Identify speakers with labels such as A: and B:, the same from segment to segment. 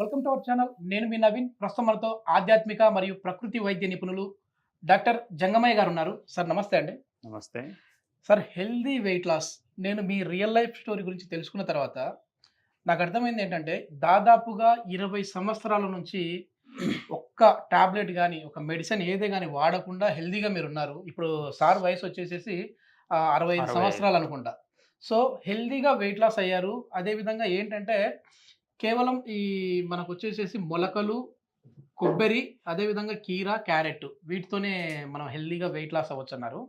A: Welcome to our channel. నేను మీ నవీన్. ప్రస్తుతం మనతో ఆధ్యాత్మిక మరియు ప్రకృతి వైద్య నిపుణులు డాక్టర్ జంగమయ్య గారు ఉన్నారు. సార్ నమస్తే అండి.
B: నమస్తే.
A: సార్ హెల్తీ వెయిట్ లాస్ నేను మీ రియల్ లైఫ్ స్టోరీ గురించి తెలుసుకున్న తర్వాత నాకు అర్థమైంది ఏంటంటే దాదాపుగా 20 సంవత్సరాల నుంచి ఒక్క టాబ్లెట్ గాని, ఒక మెడిసిన్ ఏదే గాని వాడకుండా హెల్తీగా మీరున్నారు. ఇప్పుడు సార్ వయసు వచ్చేసేసి 65
B: 65.
A: సంవత్సరాలు అనుకుంటా. సో హెల్తీగా వెయిట్ లాస్ అయ్యారు. అదే విధంగా ఏంటంటే కేవలం ఈ మనకొచ్చేసేసి మొలకలు, కొబ్బరి, అదే విధంగా కీర, క్యారెట్ వీటితోనే మనం హెల్తీగా వెయిట్ లాస్ అవ్వచ్చన్నారు.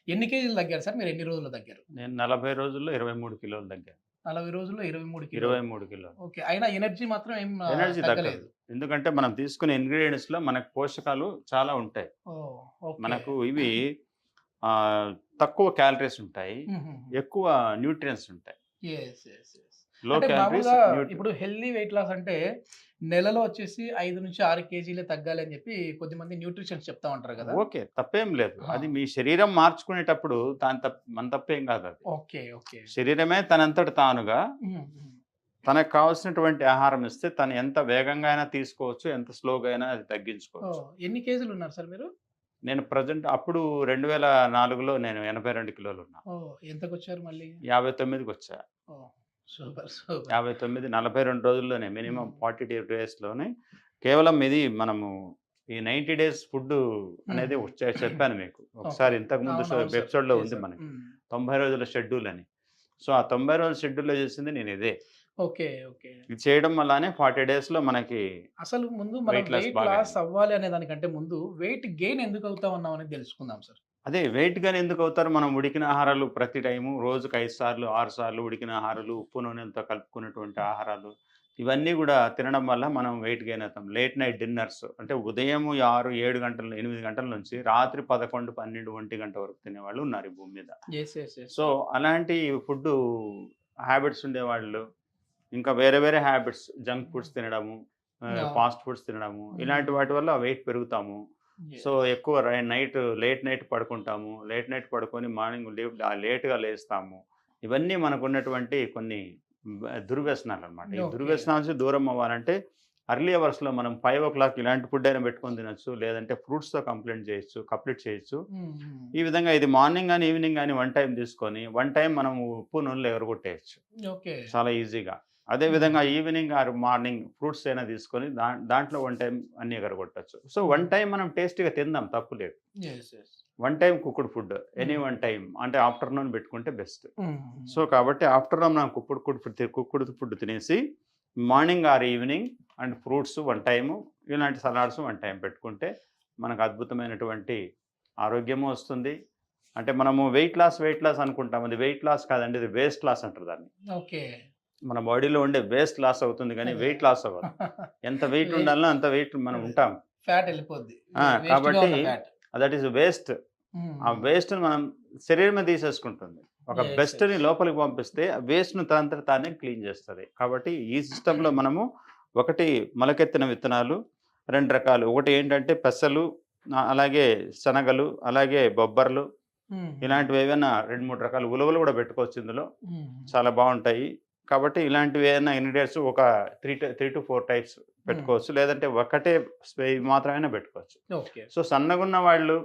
A: ఎన్ని కేజీలు తగ్గారు సార్? మీరు ఎన్ని రోజుల్లో తగ్గారు?
B: నేను 40 రోజుల్లో 23 కిలోలు తగ్గాను.
A: 40 రోజుల్లో 23 కిలోలు.
B: 23 కిలోలు.
A: ఓకే. అయినా ఎనర్జీ మాత్రం ఏం
B: ఎనర్జీ తగ్గదు.
A: తగ్గలేదు.
B: ఎందుకంటే మనం తీసుకునే ఇంగ్రీడియెంట్స్‌లో మనకు పోషకాలు చాలా ఉంటాయి.
A: ఓహ్! ఓకే.
B: మనకు ఇవి తక్కువ క్యాలరీస్ ఉంటాయి.
A: హుహుహు.
B: ఎక్కువ న్యూట్రియంట్స్ ఉంటాయి.
A: యెస్. యెస్. యెస్.
B: లో
A: అంటే
B: క్యాలరీస్
A: మామూలుగా ఇప్పుడు హెల్తీ వెయిట్ లాస్ అంటే నెలలో వచ్చేసి 5-6 కేజీలే తగ్గాలి అని చెప్పి కొద్దిమంది న్యూట్రిషన్స్ చెప్తా ఉంటారు కదా!
B: ఓకే. తప్పేం లేదు.
A: ఆ!
B: అది మీ శరీరం మార్చుకునేటప్పుడు మన తప్పేం కాదు అది.
A: ఓకే. ఓకే.
B: శరీరమే తనంతట తానుగా
A: హ్మ్. హ్మ్.
B: తనకు కావాల్సినటువంటి ఆహారం ఇస్తే తను ఎంత వేగంగా అయినా తీసుకోవచ్చు. ఎంత స్లోగా అయినా అది తగ్గించుకోవచ్చు.
A: ఓహ్! ఎన్ని కేజీలు ఉన్నారు సార్ మీరు?
B: నేను ప్రెజెంట్ అప్పుడు 2004లో నేను 82 కిలోలు ఉన్నా.
A: ఓహ్! ఎంతకొచ్చారు మళ్ళీ?
B: 59కొచ్చా.
A: ఓహ్! సూపర్. సూపర్.
B: 59 42 రోజుల్లోనే మినిమమ్
A: హ్మ్.
B: 42 డేస్‌లోనే కేవలం ఇది మనము ఈ 90 డేస్ ఫుడ్ అనేది
A: హ్మ్.
B: చెప్పాను మీకు.
A: ఓకే.
B: ఒకసారి ఇంతకుముందు
A: అవునవును సార్.
B: ఎపిసోడ్‌లో ఉంది
A: చేశారు.
B: మనకి.
A: హ్మ్.
B: 90 రోజుల షెడ్యూల్ అని. సో, ఆ 90 రోజుల షెడ్యూల్‌లో చేసింది నేను ఇదే.
A: ఓకే. ఓకే.
B: ఇది చేయడం వల్లనే 40 డేస్‌లో మనకి
A: అసలు ముందు మనం
B: వెయిట్ లాస్
A: వెయిట్
B: బాగా
A: లాస్
B: అయింది.
A: అవ్వాలి అనే దానికంటే ముందు వెయిట్ గెయిన్ ఎందుకు అవుతామన్నాం అనేది తెలుసుకుందాం సార్.
B: అదే వెయిట్ గాని ఎందుకు అవుతారు? మనం ఉడికిన ఆహారాలు ప్రతి టైము రోజుకి 5 సార్లు, 6 సార్లు ఉడికిన ఆహారాలు, ఉప్పు నూనెలతో కలుపుకున్నటువంటి ఆహారాలు, ఇవన్నీ గూడా తినడం వల్ల మనం వెయిట్ గెయిన్ అవుతాం. లేట్ నైట్ డిన్నర్స్ అంటే ఉదయం 6, 7 గంటలు, 8 గంటల నుంచి రాత్రి 11, 12, 1 గంట వరకు తినేవాళ్ళు ఉన్నారు ఈ భూమి మీద.
A: యెస్. యెస్. యెస్.
B: సో, అలాంటి ఫుడ్డు హ్యాబిట్స్ ఉండేవాళ్ళు, ఇంకా వేరే వేరే హ్యాబిట్స్ జంక్ ఫుడ్స్ తినడము,
A: ఆ!
B: ఫాస్ట్ ఫుడ్స్ తినడము, ఇలాంటి
A: హ్మ్.
B: వాటి వల్ల వెయిట్ పెరుగుతాము. So,
A: yes.
B: ఎక్కువ లేట్ నైట్ పడుకుంటాము. లేట్ నైట్ పడుకొని మార్నింగ్ లేట్‌గా లేస్తాము. ఇవన్నీ మనకున్నటువంటి కొన్ని దుర్వ్యసనాలనమాట. ఈ
A: ఓకే.
B: దుర్వ్యసనాల నుంచి దూరం అవ్వాలంటే ఎర్లీ అవర్స్‌లో మనం 5:00 ఇలాంటి ఫుడ్ అయినా పెట్టుకొని తినొచ్చు. లేదంటే ఫ్రూట్స్‌తో కంప్లీట్ చేయొచ్చు.
A: హ్మ్. హ్మ్.
B: ఈ విధంగా ఇది మార్నింగ్ గాని, ఈవినింగ్ గాని వన్ టైమ్ తీసుకొని, వన్ టైమ్ మనం ఉప్పు నూనెలో ఎగరగొట్టేయొచ్చు.
A: ఓకే.
B: చాలా ఈజీగా. అదే
A: హ్మ్.
B: విధంగా ఈవినింగ్ ఆర్ మార్నింగ్ ఫ్రూట్స్ అయినా తీసుకొని దాంట్లో వన్ టైమ్ అన్నీ ఎగరగొట్టొచ్చు. సో, వన్
A: హ్మ్.
B: టైమ్ మనం టేస్టీగా తిందాం తప్పు లేదు.
A: Yes. Yes.
B: One time cooked food any
A: హ్మ్.
B: వన్ టైమ్ అంటే ఆఫ్టర్‌నూన్ పెట్టుకుంటే బెస్ట్.
A: హ్మ్.
B: సో, కాబట్టి ఆఫ్టర్‌నూన్ మనం కుక్డ్ ఫుడ్ తినేసి morning or evening and fruits one time, ఇలాంటి సలాడ్స్ వన్ టైమ్ పెట్టుకుంటే మనకు అద్భుతమైనటువంటి ఆరోగ్యము వస్తుంది. అంటే మనము వెయిట్ లాస్ అనుకుంటాం. అది వెయిట్ లాస్ కాదండి. ఇది వేస్ట్ లాస్ అంటారు దాన్ని.
A: ఓకే.
B: మన బాడీలో ఉండే వేస్ట్ లాస్ అవుతుంది గానీ,
A: అదే.
B: వెయిట్ లాస్ అవ్వదు. ఎంత వెయిట్
A: వే
B: ఉండాలనో అంత వెయిట్ మనం
A: అదే.
B: ఉంటాం.
A: ఫ్యాట్ ఎళ్ళిపోద్ది. వేస్ట్‌గా
B: కాబట్టి
A: ఉన్న ఫ్యాట్.
B: That is waste. ఆ
A: హ్మ్.
B: వేస్ట్‌ని మనం శరీరమే తీసేసుకుంటుంది. ఒక
A: యెస్.
B: బెస్ట్‌ని
A: యెస్.
B: లోపలికి పంపిస్తే ఆ వేస్ట్‌ని తనంతట తానే క్లీన్ చేస్తది. కాబట్టి ఈ సిస్టమ్‌లో మనము ఒకటి మొలకెత్తిన విత్తనాలు 2 రకాలు. ఒకటి ఏంటంటే పెసలు, అలాగే శనగలు, అలాగే బొబ్బర్లు,
A: హ్మ్. హ్మ్.
B: ఇలాంటివి ఏవైనా 2, 3 రకాలు ఉలవలు కూడా పెట్టుకోవచ్చు ఇందులో.
A: హ్మ్.
B: చాలా బావుంటాయి. కాబట్టి ఇలాంటివి ఏదైనా ఇంగ్రీడియెంట్స్ ఒక 3-4 టైప్స్
A: హ్మ్.
B: పెట్టుకోవచ్చు. లేదంటే ఒకటే మాత్రమైనా పెట్టుకోవచ్చు.
A: ఓకే.
B: సో, సన్నగున్న వాళ్ళు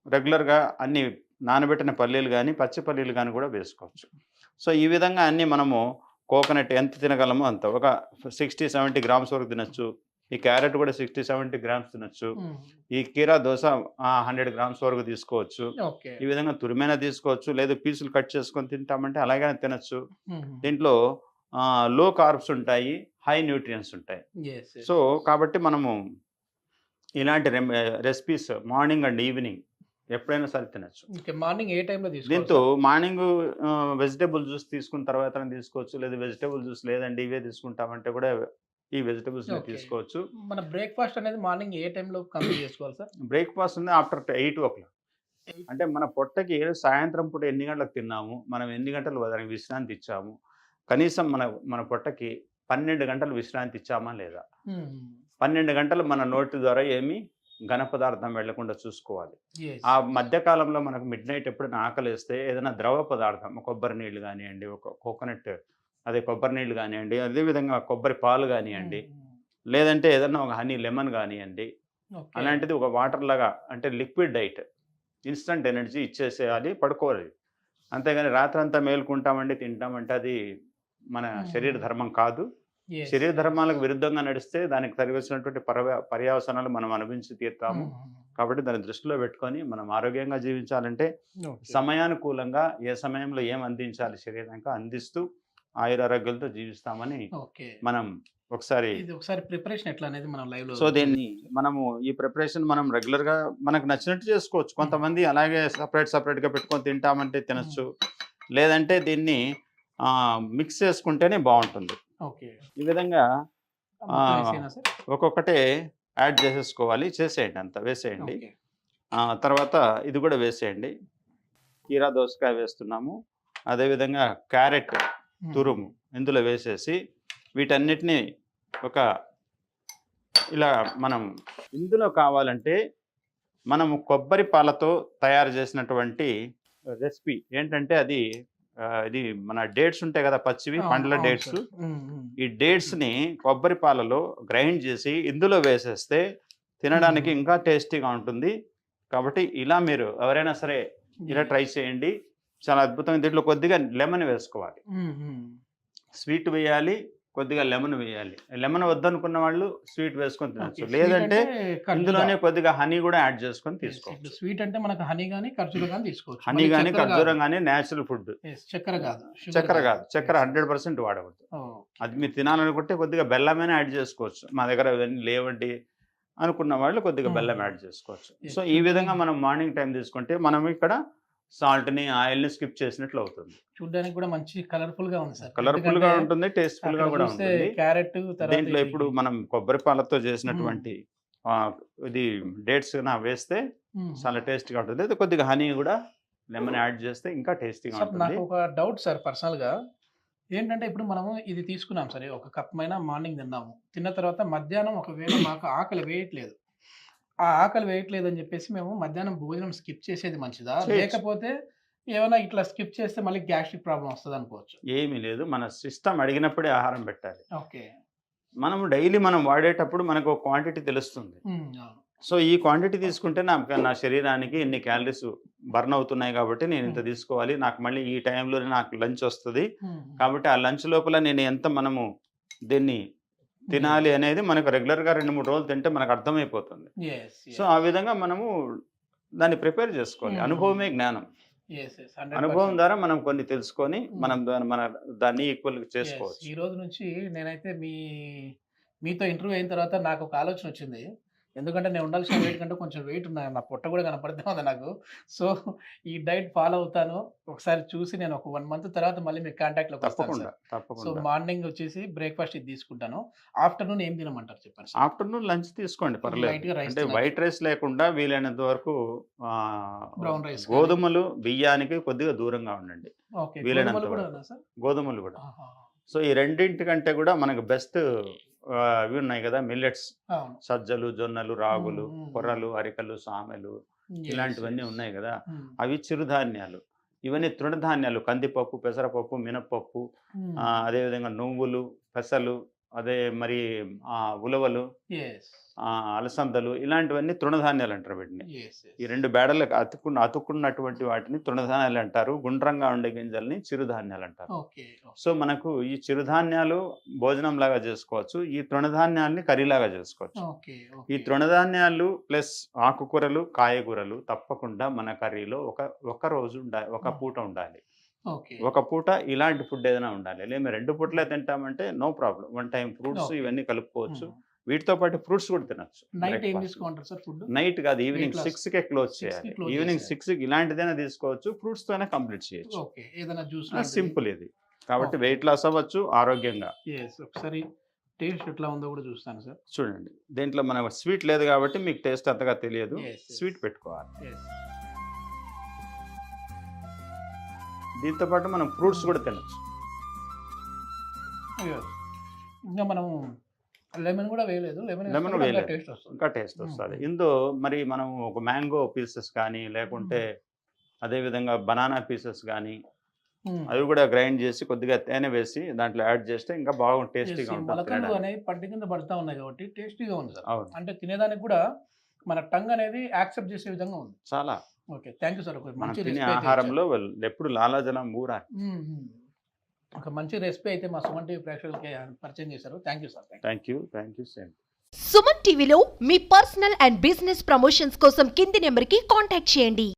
B: రెగ్యులర్‌గా అన్ని నానబెట్టిన పల్లీలు గానీ, పచ్చి పల్లీలు గానీ కూడా వేసుకోవచ్చు. సో, ఈ విధంగా అన్నీ మనము కోకోనట్ ఎంత తినగలమో అంత. ఒక 60, 70 గ్రామ్స్ వరకు తినొచ్చు. ఈ క్యారెట్ కూడా 60, 70 గ్రామ్స్ తినొచ్చు.
A: హ్మ్.
B: ఈ కీరా దోస 100 గ్రామ్స్ వరకు తీసుకోవచ్చు.
A: ఓకే.
B: ఈ విధంగా తురిమైనా తీసుకోవచ్చు. లేదు పీసులు కట్ చేసుకొని తింటామంటే అలాగైనా తినొచ్చు.
A: హుహు.
B: దీంట్లో లో కార్బ్స్ ఉంటాయి. హై న్యూట్రియంట్స్ ఉంటాయి.
A: యెస్. యెస్.
B: So,
A: yes.
B: కాబట్టి మనము ఇలాంటి రెసిపీస్ మార్నింగ్ అండ్ ఈవినింగ్ ఎప్పుడైనా సరే తినొచ్చు.
A: ఓకే. మార్నింగ్ ఏ టైమ్‌లో తీసుకోవాలి
B: దీంతో
A: సార్?
B: మార్నింగ్ వెజిటబుల్ జ్యూస్ తీసుకున్న తర్వాతనే తీసుకోవచ్చు. లేదా వెజిటబుల్ జ్యూస్ లేదండి ఇవే తీసుకుంటామంటే కూడా ఈ వెజిటబుల్స్‌ని
A: ఓకే.
B: తీసుకోవచ్చు.
A: మన బ్రేక్‌ఫాస్ట్ అనేది మార్నింగ్ ఏ టైమ్‌లో కంప్లీట్ చేసుకోవాలి సార్?
B: బ్రేక్‌ఫాస్ట్ ఉంది ఆఫ్టర్ 8:00.
A: 8
B: అంటే మన పొట్టకి సాయంత్రం పూట ఎన్ని గంటలకు తిన్నాము, మనం ఎన్ని గంటలు దానికి విశ్రాంతి ఇచ్చాము, కనీసం మన మన పొట్టకి 12 గంటలు విశ్రాంతి ఇచ్చామా లేదా?
A: హ్మ్.
B: 12 గంటలు మన నోటి ద్వారా ఏమి ఘన పదార్థం వెళ్ళకుండా చూసుకోవాలి.
A: యెస్.
B: ఆ
A: యెస్.
B: మధ్య కాలంలో మనకు మిడ్‌నైట్ ఎప్పుడైనా ఆకలేస్తే ఏదైనా ద్రవ పదార్థం కొబ్బరి నీళ్ళు గానియండి, ఒక కోకోనట్ అదే కొబ్బరి నీళ్ళు గానియండి, అదే విధంగా కొబ్బరి పాలు
A: హ్మ్.
B: గానియండి,
A: హ్మ్.
B: లేదంటే ఏదన్నా ఒక హనీ లెమన్ కానివ్వండి,
A: ఓకే.
B: అలాంటిది ఒక వాటర్ లాగా అంటే లిక్విడ్ డైట్, ఇన్స్టంట్ ఎనర్జీ ఇచ్చేసేయాలి, పడుకోవాలి. అంతేగాని రాత్రంతా మేలుకుంటామండి, తింటామంటే అది మన శరీర
A: హ్మ్.
B: ధర్మం కాదు.
A: యెస్.
B: శరీర
A: యెస్.
B: ధర్మాలకు విరుద్ధంగా నడిస్తే దానికి తగివచ్చినటువంటి పర్యవసానాలు మనం అనుభవించి తీరుతాము.
A: హ్మ్.
B: కాబట్టి దాన్ని దృష్టిలో పెట్టుకొని మనం ఆరోగ్యంగా జీవించాలంటే
A: ఓకే.
B: సమయానుకూలంగా ఏ సమయంలో ఏం అందించాలి శరీరానికి అందిస్తూ ఆయురారోగ్యాలతో జీవిస్తామని
A: ఓకే.
B: మనం ఒకసారి.
A: ఇది ఒకసారి ప్రిపరేషన్ ఎట్లా అనేది మనం లైవ్‌లో
B: సో దీన్ని
A: చూపించు.
B: మనము ఈ ప్రిపరేషన్ మనం రెగ్యులర్‌గా మనకు నచ్చినట్టు చేసుకోవచ్చు.
A: హ్మ్.
B: కొంతమంది అలాగే సెపరేట్‌గా పెట్టుకొని తింటామంటే
A: హ్మ్.
B: తినొచ్చు. లేదంటే దీన్ని మిక్స్ చేసుకుంటేనే బావుంటుంది.
A: ఓకే.
B: ఈ విధంగా
A: మొత్తం
B: ఆహ్,
A: వేసేయనా సార్?
B: ఒక్కొక్కటే యాడ్ చేసేసుకోవాలి. చేసేయండి అంతా వేసేయండి.
A: ఓకే.
B: తర్వాత ఇది కూడా వేసేయండి. కీరా దోసకాయ వేస్తున్నాము. అదేవిధంగా క్యారెట్
A: హ్మ్.
B: తురుము ఇందులో వేసేసి వీటన్నిటిని ఒక ఇలా మనం ఇందులో కావాలంటే మనము కొబ్బరి పాలతో తయారు చేసినటువంటి రెసిపీ ఏంటంటే అది ఇది మన డేట్స్ ఉంటాయి కదా, పచ్చివి
A: అవును.
B: పండ్ల
A: అవును
B: డేట్స్.
A: సార్. హ్మ్. హ్మ్.
B: ఈ డేట్స్‌ని కొబ్బరి పాలలో గ్రైండ్ చేసి ఇందులో వేసేస్తే తినడానికి
A: హ్మ్.
B: ఇంకా టేస్టీగా ఉంటుంది. కాబట్టి ఇలా మీరు ఎవరైనా సరే ఇలా
A: యెస్.
B: ట్రై చేయండి. చాలా అద్భుతంగా దీంట్లో కొద్దిగా లెమన్ వేసుకోవాలి.
A: హ్మ్. హ్మ్.
B: స్వీట్ వేయాలి, కొద్దిగా లెమన్ వేయాలి. లెమన్ వద్దనుకున్న వాళ్ళు స్వీట్ వేసుకొని
A: ఓకే.
B: తినొచ్చు.
A: స్వీట్
B: లేదంటే
A: అంటే ఖర్జూర.
B: ఇందులోనే కొద్దిగా హనీ కూడా యాడ్ చేసుకొని
A: యెస్. ఇప్పుడు
B: తీసుకోవచ్చు.
A: స్వీట్ అంటే మనకు హనీ గాని, ఖర్జూర గాని తీసుకోవచ్చు.
B: హనీ
A: మళ్ళీ
B: గాని,
A: చక్కెర గాదు.
B: ఖర్జూరం గాని నేచురల్ ఫుడ్.
A: యెస్. చక్కెర గాదు. షుగర్
B: చక్కెర
A: గాదు.
B: కాదు. చక్కెర
A: యెస్. యెస్.
B: 100% వాడకూడదు.
A: ఓకే.
B: అది మీరు తినాలనుకుంటే కొద్దిగా బెల్లమైనా యాడ్ చేసుకోవచ్చు. మా దగ్గర ఇవన్నీ లేవండి అనుకున్న వాళ్ళు కొద్దిగా బెల్లం
A: హ్మ్.
B: యాడ్ చేసుకోవచ్చు.
A: యెస్.
B: సో, ఈ విధంగా మనం మార్నింగ్ టైమ్ తీసుకుంటే మనం ఇక్కడ సాల్ట్‌ని, ఆయిల్‌ని స్కిప్ చేసినట్లు అవుతుంది.
A: చూడ్డానికి కూడా మంచి కలర్‌ఫుల్‌గా ఉంది సార్.
B: కలర్‌ఫుల్‌గా
A: ఎందుకంటే
B: ఉంటుంది. టేస్ట్‌ఫుల్‌గా
A: అక్కడ
B: కూడా
A: చూస్తే
B: ఉంటుంది.
A: క్యారెట్ తర్వాత
B: దీంట్లో
A: ఇది
B: ఇప్పుడు మనం కొబ్బరి పాలతో
A: హ్మ్.
B: చేసినటువంటి ఇది డేట్స్ వేస్తే
A: హ్మ్.
B: చాలా టేస్టీగా ఉంటుంది. అయితే కొద్దిగా హనీ కూడా లెమన్ యాడ్ చేస్తే ఇంకా టేస్టీగా
A: సార్
B: ఉంటుంది.
A: నాకొక డౌట్ సార్ పర్సనల్‌గా. ఏంటంటే ఇప్పుడు మనము ఇది తీసుకున్నాం సరే. ఒక కప్పయినా మార్నింగ్ తిన్నాము. తిన్న తర్వాత మధ్యాహ్నం ఒకవేళ మాకు ఆకలి వేయట్లేదు. ఆ ఆకలి వేయట్లేదని జెప్పేసి మేము మధ్యాహ్నం భోజనం స్కిప్ చేసేది మంచిదా?
B: చేయొచ్చు.
A: లేకపోతే ఏమన్నా ఇట్లా స్కిప్ చేస్తే మళ్ళీ గ్యాస్ట్రిక్ ప్రాబ్లమ్ వస్తదనుకోవచ్చా?
B: ఏమీ లేదు. మన సిస్టమ్ అడిగినప్పుడే ఆహారం పెట్టాలి.
A: ఓకే.
B: మనము డైలీ మనం వాడేటప్పుడు మనకు ఒక క్వాంటిటీ తెలుస్తుంది.
A: హ్మ్. అవును.
B: సో, ఈ క్వాంటిటీ తీసుకుంటే నా శరీరానికి ఇన్ని క్యాలరీస్ బర్న్ అవుతున్నాయి కాబట్టి నేను ఇంత
A: హ్మ్.
B: తీసుకోవాలి. నాకు మళ్ళీ ఈ టైంలోనే నాకు లంచ్ వస్తది.
A: హ్మ్.
B: కాబట్టి ఆ లంచ్ లోపల నేను ఎంత మనము దీన్ని తినాలి
A: యెస్.
B: అనేది మనకు రెగ్యులర్‌గా 2, 3 రోజులు తింటే మనకు అర్థమైపోతుంది.
A: యెస్.
B: సో, ఆ
A: యెస్.
B: విధంగా మనము దాన్ని ప్రిపేర్ చేసుకోవాలి.
A: హ్మ్.
B: అనుభవమే జ్ఞానం.
A: యెస్. యెస్.
B: అనుభవం
A: 100%.
B: ద్వారా మనం కొన్ని తెలుసుకొని
A: హ్మ్.
B: మనం దాన్ని ఈక్వల్‌గా
A: యెస్.
B: చేసుకోవచ్చు.
A: ఈ రోజు నుంచి నేనైతే మీతో ఇంటర్వ్యూ అయిన తర్వాత నాకొక ఆలోచనొచ్చింది. ఎందుకంటే నేను ఉండాల్సిన వెయిట్ కంటే కొంచెం వెయిట్ ఉన్నా. నా పొట్ట కూడా కనపడతా ఉంది నాకు. సో, ఈ డైట్ ఫాలో అవుతాను. ఒకసారి చూసి నేను ఒక 1 మంత్ తర్వాత మళ్ళీ మీకు కాంటాక్ట్‌లోకొస్తాను
B: తప్పకుండా.
A: సార్. సో,
B: తప్పకుండా.
A: మార్నింగ్ వచ్చేసి బ్రేక్‌ఫాస్ట్ ఇది తీసుకుంటాను. ఆఫ్టర్‌నూన్ ఏం తినమంటారు చెప్పండి సార్?
B: ఆఫ్టర్‌నూన్ లంచ్ తీసుకోండి పర్లేదు.
A: లైట్‌గా రైస్
B: అంటే
A: తినొచ్చు.
B: వైట్ రైస్ లేకుండా వీలైనంత వరకు ఆహ్,
A: బ్రౌన్ రైస్ కానీ
B: గోధుమలు, బియ్యానికి కొద్దిగా దూరంగా ఉండండి.
A: ఓకే.
B: వీలైనంత
A: గోధుమలు
B: వరకు.
A: కూడానా సార్?
B: గోధుమలు గూడా.
A: ఆహా!
B: సో, ఈ రెండింటికంటే గూడా మనకు బెస్ట్ ఇవి ఉన్నాయి గదా! మిల్లెట్స్,
A: అవును.
B: సజ్జలు, జొన్నలు,
A: హ్మ్.
B: రాగులు,
A: హ్మ్. హ్మ్.
B: కొర్రలు, అరికలు, సామెలు
A: యెస్.
B: ఇలాంటివన్నీ
A: యెస్.
B: ఉన్నాయి గదా!
A: హ్మ్.
B: అవి చిరుధాన్యాలు. ఇవన్నీ తృణధాన్యాలు కందిపప్పు, పెసరపప్పు, మినపప్పు,
A: హ్మ్.
B: అదేవిధంగా నువ్వులు, పెసలు, అదే మరి ఉలవలు,
A: యెస్.
B: అలసందలు ఇలాంటివన్నీ తృణధాన్యాలంటారు వీటిని.
A: యెస్.
B: ఈ
A: యెస్.
B: 2 బేడలకు అతుక్కున్నటువంటి వాటిని తృణధాన్యాలంటారు. గుండ్రంగా ఉండే గింజల్ని చిరుధాన్యాలంటారు.
A: ఓకే.
B: సో, మనకు ఈ చిరుధాన్యాలు భోజనంలాగా చేసుకోవచ్చు. ఈ తృణధాన్యాల్ని కర్రీలాగా చేసుకోవచ్చు.
A: ఓకే.
B: ఈ
A: ఓకే.
B: తృణధాన్యాలు ప్లస్ ఆకుకూరలు, కాయగూరలు తప్పకుండా మన కర్రీలో ఒక రోజు ఒక
A: హ్మ్.
B: పూట ఉండాలి.
A: ఓకే.
B: ఒక పూట ఇలాంటి ఫుడ్ ఏదైనా ఉండాలి. లేదు మేము 2 పూటలే తింటామంటే no problem. One time fruits
A: okay.
B: ఇవన్నీ కలుపుకోవచ్చు.
A: హ్మ్.
B: వీటితో పాటు ఫ్రూట్స్ కూడా తినొచ్చు
A: నైట్ ఏం
B: బ్రేక్‌ఫాస్ట్‌లో.
A: తీసుకోమంటారు సార్ ఫుడ్డు?
B: నైట్ కాదు,
A: వెయిట్
B: ఈవినింగ్
A: లాస్
B: 6కే క్లోజ్
A: 6కి
B: చేయాలి.
A: క్లోజ్
B: ఈవినింగ్
A: చేసేయాలి.
B: 6కి ఇలాంటిదైనా తీసుకోవచ్చు. ఫ్రూట్స్‌తోనే కంప్లీట్ చేయొచ్చు.
A: ఓకే. ఏదైనా జ్యూస్ లాంటిది?
B: సింపుల్ ఇది. కాబట్టి
A: ఓకే.
B: వెయిట్ లాస్ అవ్వచ్చు ఆరోగ్యంగా.
A: యెస్. ఒకసారి టేస్ట్ ఎట్లా ఉందో కూడా చూస్తాను సార్.
B: చూడండి. దీంట్లో మనకు స్వీట్ లేదు కాబట్టి మీకు టేస్ట్ అంతగా తెలియదు.
A: యెస్. యెస్.
B: స్వీట్ పెట్టుకోవాలి.
A: యెస్.
B: దీంతో పాటు మనం ఫ్రూట్స్
A: హ్మ్.
B: కూడా తినొచ్చు.
A: యెస్. ఇంకా మనం లెమన్ కూడా వేయలేదు. లెమన్ ఏస్తే
B: లెమన్
A: కూడా ఇంకా
B: వేయలేదు.
A: టేస్ట్ వస్తుంది.
B: ఇంకా టేస్ట్
A: హ్మ్.
B: వస్తది.
A: హ్మ్.
B: ఇందులో మరి మనం ఒక మ్యాంగో పీసెస్ కానీ, లేకుంటే
A: హ్మ్.
B: అదే విధంగా బనానా పీసెస్ గానీ, అవి కూడా గ్రైండ్ చేసి కొద్దిగా తేనె వేసి దాంట్లో యాడ్ చేస్తే ఇంకా బాగుంది, టేస్టీగా ఉంటుంది
A: మొలకలు
B: తినడానికి.
A: అనేవి పంటి కింద పడతా ఉన్నాయి కాబట్టి టేస్టీగా ఉంది సార్.
B: అవును,
A: అంటే తినేదానికి కూడా మన టంగ్ అనేది యాక్సెప్ట్ చేసే విధంగా ఉంది.
B: చాలా.
A: Okay, thank you sir. ఒక
B: మనం
A: మంచి
B: తినే
A: రెసిపీ అయితే
B: ఆహారంలో ఎప్పుడు లాలాజలం ఊరాలి.
A: ఇచ్చారు. ఒక మంచి రెసిపీ అయితే మా సుమన్ టీవీ ప్రేక్షకులకి పరిచయం చేశారు. Thank you sir.
B: Thank you same.
C: Suman టీవీలో మీ పర్సనల్ అండ్ బిజినెస్ ప్రమోషన్స్ కోసం కింది నెంబర్కి కాంటాక్ట్ చేయండి.